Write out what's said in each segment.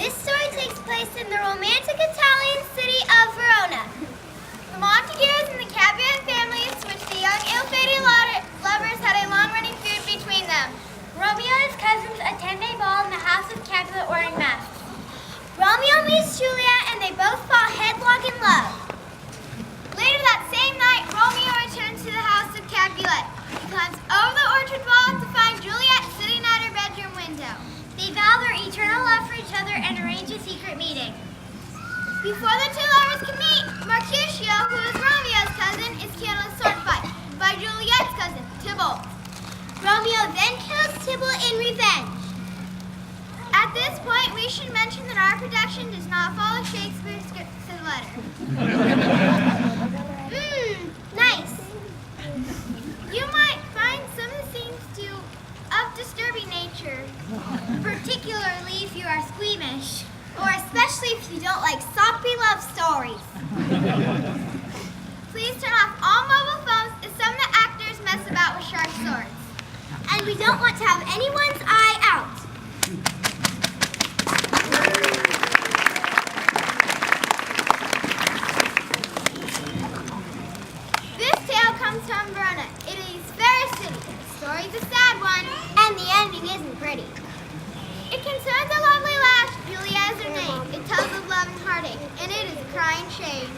This story takes place in the romantic Italian city of Verona. The Montagues and the Capulet families, to which the young ill-fated lovers had a long-running feud between them. Romeo and his cousins attend a ball in the house of Capulet wearing masks. Romeo meets Juliet and they both fall headlong in love. Later that same night, Romeo returns to the house of Capulet. He climbs over the orchard wall to find Juliet sitting at her bedroom window. They vow their eternal love for each other and arrange a secret meeting. Before the two lovers can meet, Mercutio, who is Romeo's cousin, is killed in a sword fight by Juliet's cousin, Tybalt. Romeo then kills Tybalt in revenge. At this point, we should mention that our production does not follow Shakespeare's script to the letter. Nice. You might find some of the scenes of disturbing nature, particularly if you are squeamish, or especially if you don't like soppy love stories. Please turn off all mobile phones as some of the actors mess about with sharp swords. And we don't want to have anyone's eye out. This tale comes from Verona. It is Faire city. The story's a sad one, and the ending isn't pretty. It concerns a lovely lass, Juliet is her name. It tells of love and heartache, and it is a crying shame.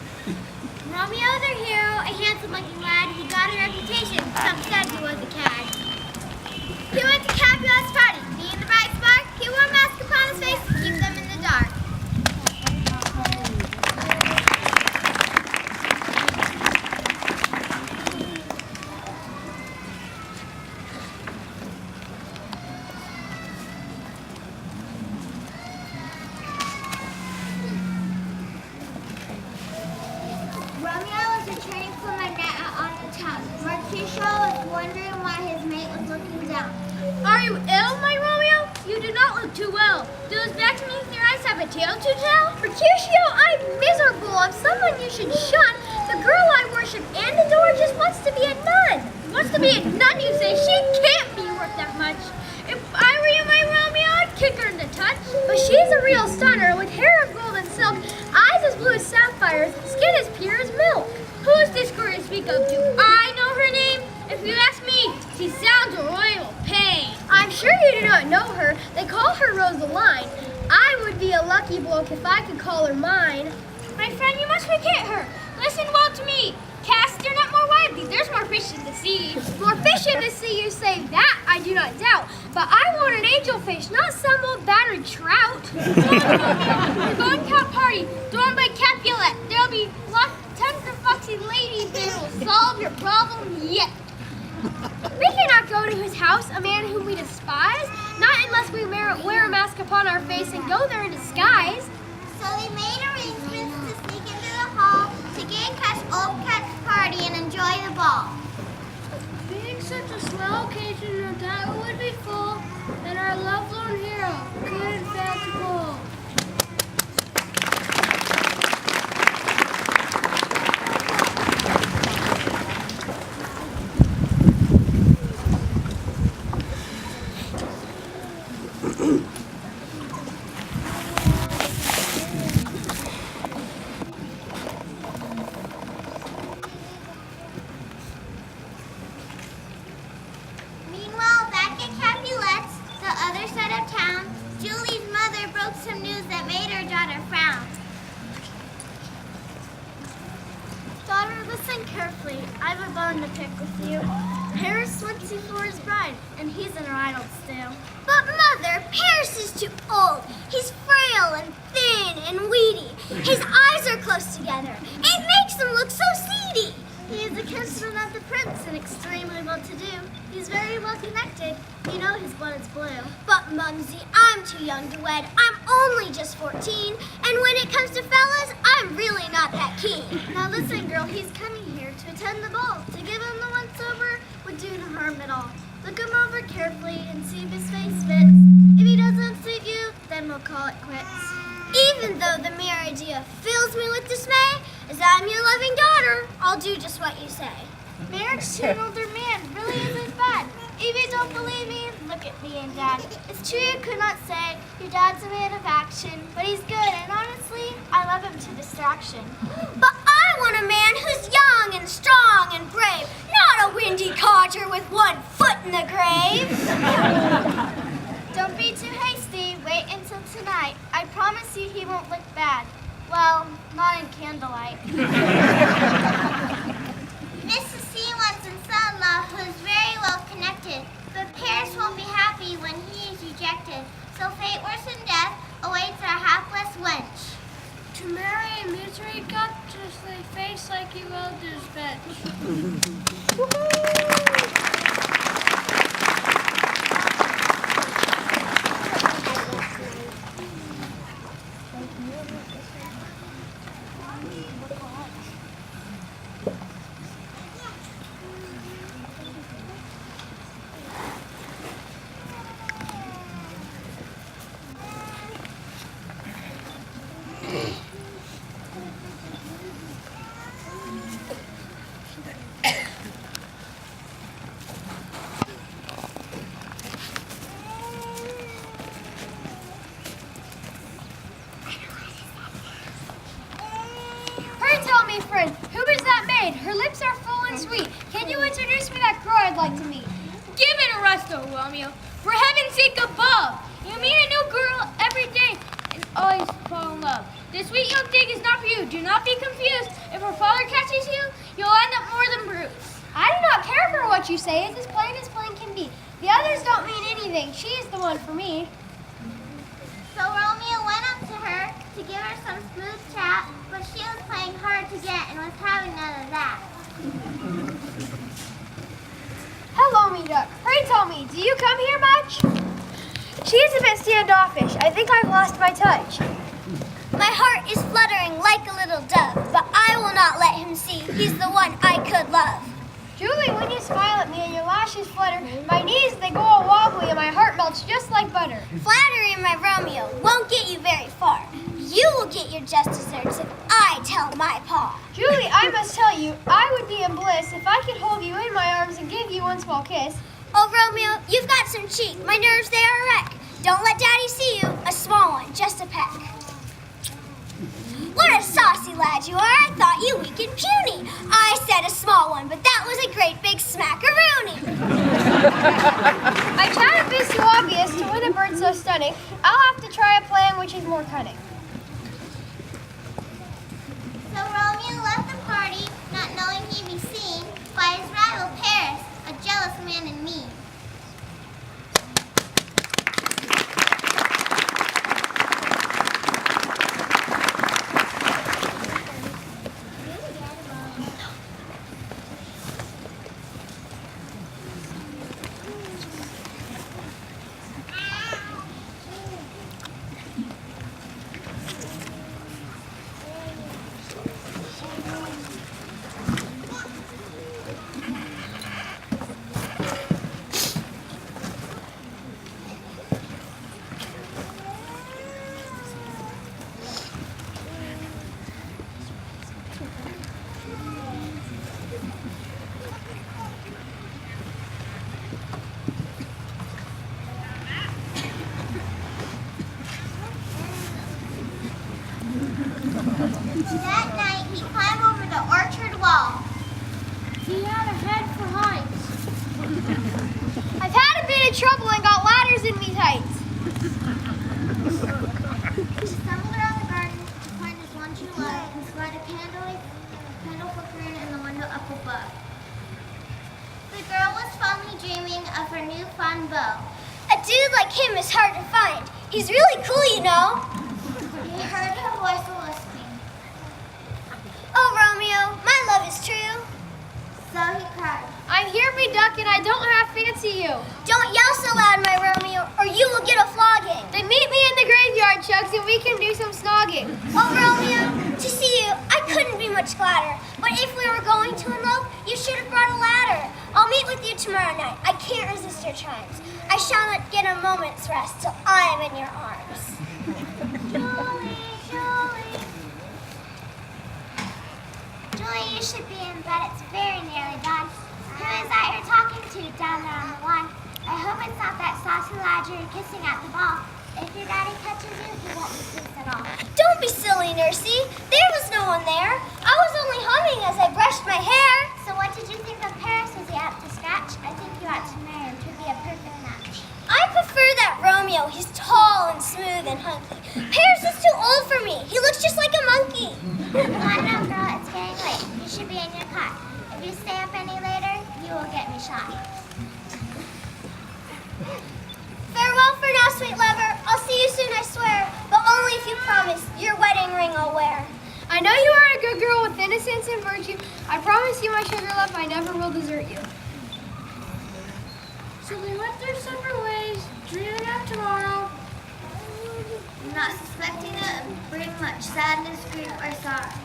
Romeo is our hero, a handsome-looking lad. He got a reputation. Some said he was a cad. He went to Capulet's party. Being the bright spark, he wore a mask upon his face to keep them in the dark. Romeo was returning from a net on the town. Mercutio was wondering why his mate was looking down. Are you ill, my Romeo? You do not look too well. Do those back to me with your eyes have a tale to tell? Mercutio, I'm miserable. I'm someone you should shun. The girl I worship and adore just wants to be a nun. Wants to be a nun, you say? She can't be worth that much. If I were you, my Romeo, I'd kick her into touch. But she's a real stunner with hair of gold and silk, eyes as blue as sapphires, skin as pure as milk. Who's this girl you speak of? Do I know her name? If you ask me, she sounds a royal pain. I'm sure you do not know her. They call her Rosaline. I would be a lucky bloke if I could call her mine. My friend, you must forget her. Listen well to me. Cast your net more widely. There's more fish in the sea. More fish in the sea, you say? That I do not doubt. But I want an angelfish, not some old battered trout. We're going to a party thrown by Capulet. There'll be tons of foxy ladies there will solve your problem yet. We cannot go to his house, a man whom we despise, not unless we wear a mask upon our face and go there in disguise. So they made arrangements to sneak into the hall to catch Old Cat's party and enjoy the ball. Being such a swell occasion, no doubt it would be full, and our lovelorn hero could in fact pull. Meanwhile, back at Capulet's, the other side of town, Julie's mother broke some news that made her daughter frown. Daughter, listen carefully. I've a bone to pick with you. Paris wants you for his bride, and he's in Arnold still. But mother, Paris is too old. He's frail and thin and weedy. His eyes are close together. It makes him look so seedy. He is the kinsman of the prince and extremely well-to-do. He's very well connected. You know his blood is blue. But, Mumsy, I'm too young to wed. I'm only just 14. And when it comes to fellas, I'm really not that keen. Now listen, girl, he's coming here to attend the ball. To give him the once over would do no harm at all. Look him over carefully and see if his face fits. If he doesn't suit you, then we'll call it quits. Even though the mere idea fills me with dismay, as I'm your loving daughter, I'll do just what you say. Marriage to an older man really isn't bad. If you don't believe me, look at me and Dad. It's true you could not say your dad's a man of action, but he's good, and honestly, I love him to distraction. But I want a man who's young and strong and brave, not a windy codger with one foot in the grave. Don't be too hasty. Wait until tonight. I promise you he won't look bad. Well, not in candlelight. Mrs. C wants a son-in-law who is very well connected, but Paris won't be happy when he is rejected. So fate worse than death awaits our hapless wench. To marry a misery got just a face like you elders bench. Friend, who is that maid? Her lips are full and sweet. Can you introduce me to that girl I'd like to meet? Give it a rest, oh Romeo. For heaven's sake above. You meet a new girl every day and always fall in love. This sweet young thing is not for you. Do not be confused. If her father catches you, you'll end up more than bruised. I do not care for what you say. It's as plain can be. The others don't mean anything. She is the one for me. So Romeo went up to her to give her some smooth chat, but she was playing hard to get and was having none of that. Hello, me duck. Pray tell me, do you come here much? She is a bit standoffish. I think I've lost my touch. My heart is fluttering like a little dove, but I will not let him see he's the one I could love. Julie, when you smile at me and your lashes flutter, my knees, they go all wobbly and my heart melts just like butter. Flattery, my Romeo, won't get you very far. You will get your just desserts if I tell my pa. Julie, I must tell you, I would be in bliss if I could hold you in my arms and give you one small kiss. Oh, Romeo, you've got some cheek. My nerves, they are a wreck. Don't let Daddy see you. A small one, just a peck. What a saucy lad you are. I thought you weak and puny. I said a small one, but that was a great big smackaroony. I tried a bit too obvious to win a bird so stunning. I'll have to try a plan which is more cunning. So Romeo left the party, not knowing he'd be seen by his rival Paris, a jealous man and mean. That night, he climbed over the orchard wall. He had a head for heights. I've had a bit of trouble and got ladders in me tights. He stumbled around the garden to find his one true love and spied a candle flickering in the window up above. The girl was fondly dreaming of her new fun beau. A dude like him is hard to find. He's really cool, you know. He heard her voice lisping. Oh, Romeo, my love is true. So he cried. I'm here, me duck, and I don't half fancy you. Don't yell so loud, my Romeo, or you will get a flogging. Then meet me in the graveyard, Chugs, and we can do some snogging. Oh, Romeo, to see you, I couldn't be much gladder. But if we were going to elope, you should have brought a ladder. I'll meet with you tomorrow night. I can't resist your charms. I shall not get a moment's rest till I am in your arms. Julie, Julie. Julie, you should be in bed. It's very nearly done. Who is that you're talking to down there on the lawn? I hope it's not that saucy lad you're kissing at the ball. If your daddy catches you, he won't be pleased at all. Don't be silly, Nursey. There was no one there. I was only humming as I brushed my hair. So what did you think of Paris? Was he out to scratch? I think you ought to marry him to be a perfect match. I prefer that Romeo. He's tall and smooth and hunky. Paris is too old for me. He looks just like a monkey. Come on now, girl. It's getting late. You should be in your car. If you stay up any later, you will get me shot. Farewell for now, sweet lover. I'll see you soon, I swear. But only if you promise your wedding ring I'll wear. I know you are a good girl with innocence and virtue. I promise you, my sugar love, I never will desert you. So they went their separate ways, dreaming of tomorrow. Not suspecting it would bring much sadness, grief, or sorrow.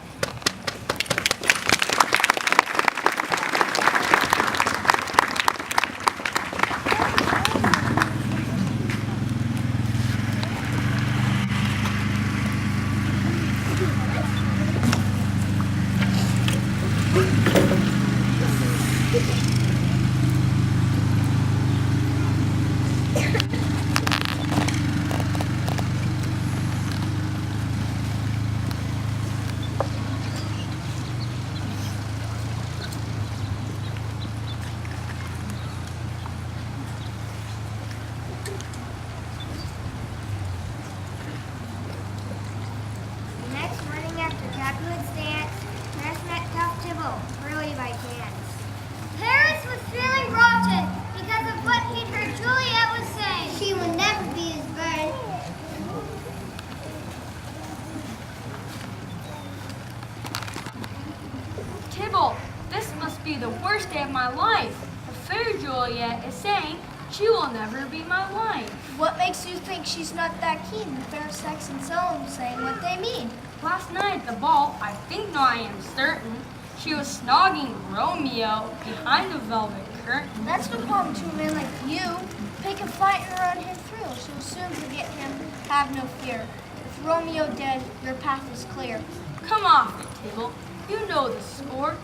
Paris was feeling rotten because of what he'd heard Juliet was saying. She would never be his bird. Tybalt, this must be the worst day of my life. The fair Juliet is saying she will never be my wife. What makes you think she's not that keen? The fair sex and Solomon saying what they mean. Last night at the ball, I think, no, I am certain, she was snogging Romeo behind the velvet curtain. That's the problem to a man like you. Pick a fight and run him through. She'll soon forget him. Have no fear. With Romeo dead, your path is clear. Come off it, Tybalt. You know the score.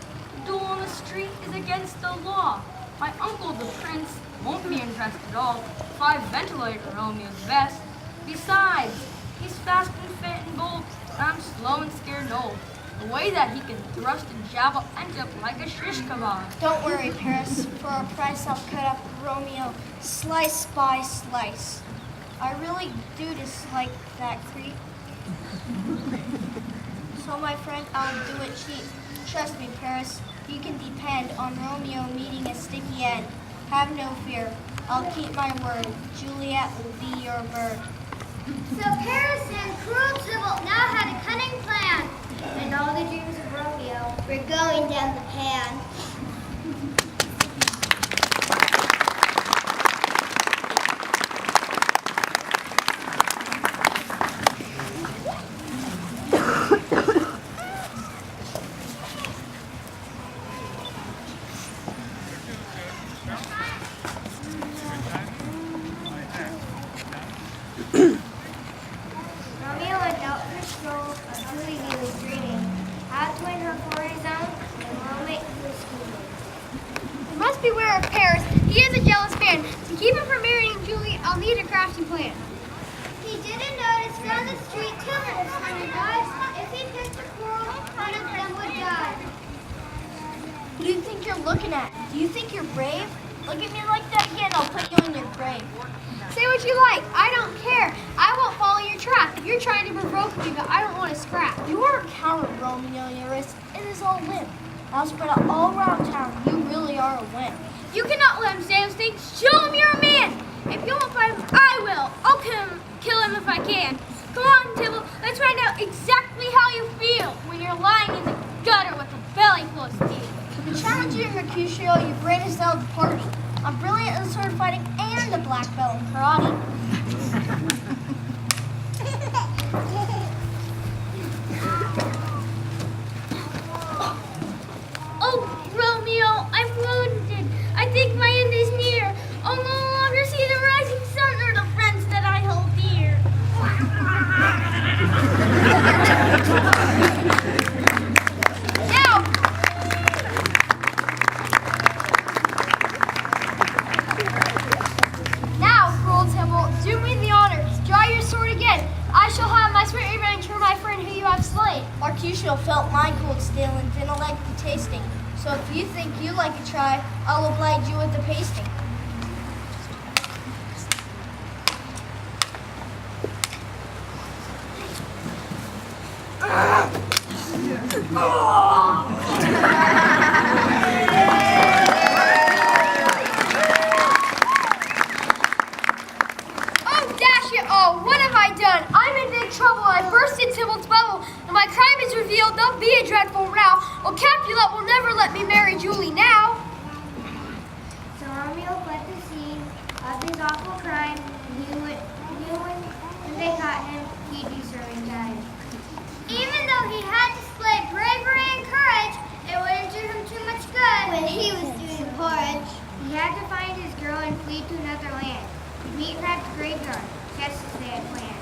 Duel on the street is against the law. My uncle, the prince, won't be impressed at all if I ventilate Romeo's vest. Besides, he's fast and fit and bold, and I'm slow and scared and old. The way that he can thrust and jab will end up like a shish kebab. Don't worry, Paris. For a price, I'll cut up Romeo slice by slice. I really do dislike that creep. So, my friend, I'll do it cheap. Trust me, Paris. You can depend on Romeo meeting a sticky end. Have no fear. I'll keep my word. Juliet will be your bird. So Paris and cruel Tybalt now had a cunning plan, and all the dreams of Romeo were going down the pan. Romeo went out for a stroll, a Julie he was dreaming, out to win her for his own, and Romeo was scheming. You must beware of Paris. He is a jealous man. To keep him from marrying Julie, I'll need a crafty plan. He didn't notice down the street two men standing guys. If he picked a quarrel, one of them would die. Who do you think you're looking at? Do you think you're brave? Look at me like that again, I'll put you in your grave. Say what you like, I don't care. I won't follow your trap. You're trying to provoke me, but I don't want to scrap. You are a coward, Romeo. Your wrist, it is all limp. I'll spread it all around town. You really are a wimp. You cannot let him say those things. Show him you're a man. If you won't fight him, I will. I'll kill him if I can. Come on, Tybalt. Let's find out exactly how you feel when you're lying in the gutter with a belly full of steel. To challenge you, Mercutio, your brain is held party. I'm brilliant in sword fighting and a black belt in karate. Oh, Romeo, I'm wounded. I think my end is near. I'll no longer see the rising sun or the friends that I hold dear. Now, right. Mercutio felt my cold stale and didn't like the tasting. So if you think you like a try, I'll oblige you with the pasting. What have I done? I'm in big trouble. I bursted Tybalt's bubble, and my crime is revealed. There'll be a dreadful row. Well, Capulet will never let me marry Julie now. So Romeo fled the scene of his awful crime. When they caught him, he'd be serving time. Even though he had displayed bravery and courage, it wouldn't do him too much good. When he was doing porridge, he had to find his girl and flee to another land. Meet her at the graveyard, just as they had planned.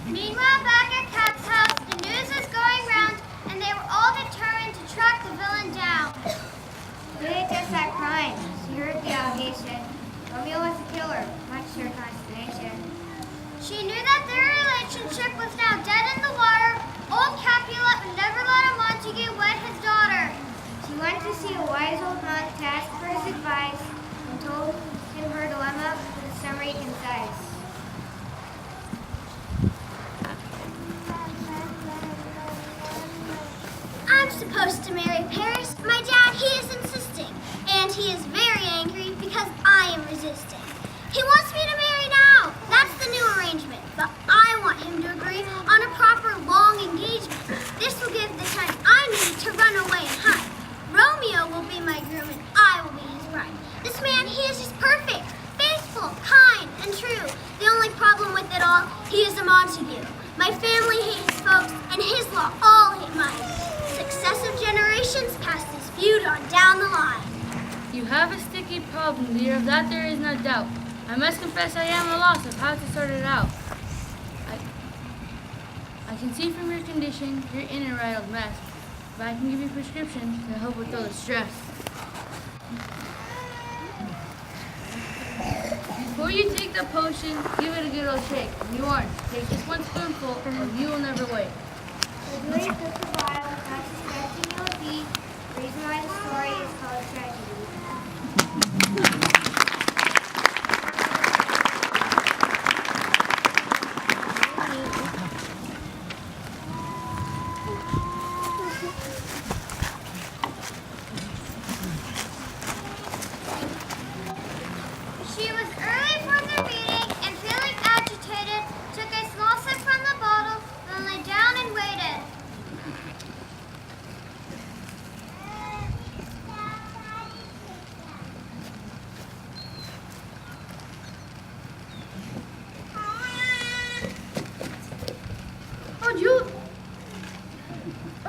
Meanwhile, back at Cap's house, the news was going round, and they were all determined to track the villain down. Juliet just that crime. She heard the allegation. Romeo was the killer, much to her consternation. She knew that their relationship was now dead in the water. Old Capulet would never let a Montague wed his daughter. She went to see a wise old monk to ask for his advice and told him her dilemma with a summary concise. I'm supposed to marry Paris. My dad, he is insisting. And he is very angry because I am resisting. He wants me to marry now. That's the new arrangement. But I want him to agree on a proper long engagement. This will give the time I need to run away and hide. Romeo will be my groom and I will be his bride. This man, he is just perfect, faithful, kind, and true. The only problem with it all, he is a Montague. My family hate his folks, and his law all hate mine. Successive generations pass this feud on down the line. You have a sticky problem, dear, of that there is no doubt. I must confess I am a loss of how to sort it out. I can see from your condition you're in a rattled mess, but I can give you prescriptions to help with all the stress. Before you take the potion, give it a good old shake. You orange, take just one spoonful or you will never wait. Juliet took the vial, not suspecting it would be the reason why the story is called tragedy. She was early for the meeting and feeling agitated, took a small sip from the bottle, then lay down and waited.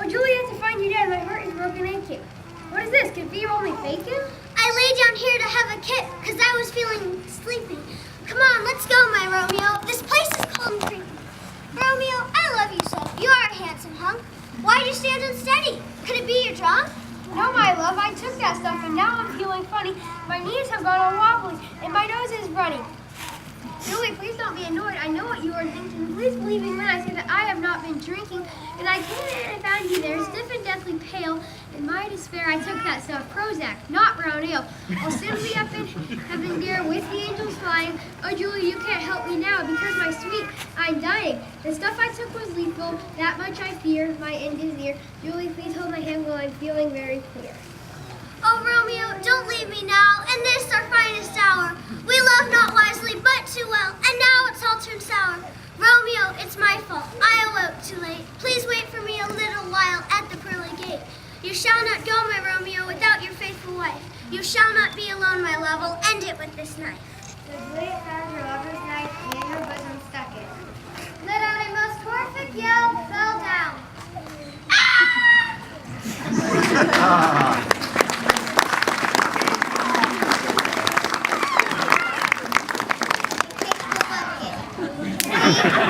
Juliet, to find you dead, my heart is broken and kicked. What is this? Can fever only faking? I lay down here to have a kip because I was feeling sleepy. Come on, let's go, my Romeo. This place is cold and creepy. Romeo, I love you so. You are a handsome hunk. Why do you stand unsteady? Could it be you're drunk? No, my love, I took that stuff and now I'm feeling funny. My knees have gone all wobbly and my nose is running. Julie, please don't be annoyed. I know what you are thinking. Please believe me when I say that I have not been drinking. And I came in and found you there, stiff and deathly pale. In my despair, I took that stuff, Prozac, not brown ale. I'll soon be up in heaven, dear, with the angels flying. Oh, Julie, you can't help me now because, my sweet, I'm dying. The stuff I took was lethal. That much I fear. My end is near. Julie, please hold my hand while I'm feeling very clear. Oh, Romeo, don't leave me now, in this our finest hour. We love not wisely, but too well, and now it's all turned sour. Romeo, it's my fault. I awoke too late. Please wait for me a little while at the pearly gate. You shall not go, my Romeo, without your faithful wife. You shall not be alone, my love. I'll end it with this knife. So Juliet found her lover's knife and in her bosom stuck it. Let out a most horrific yell, fell down. Ah! Daddy.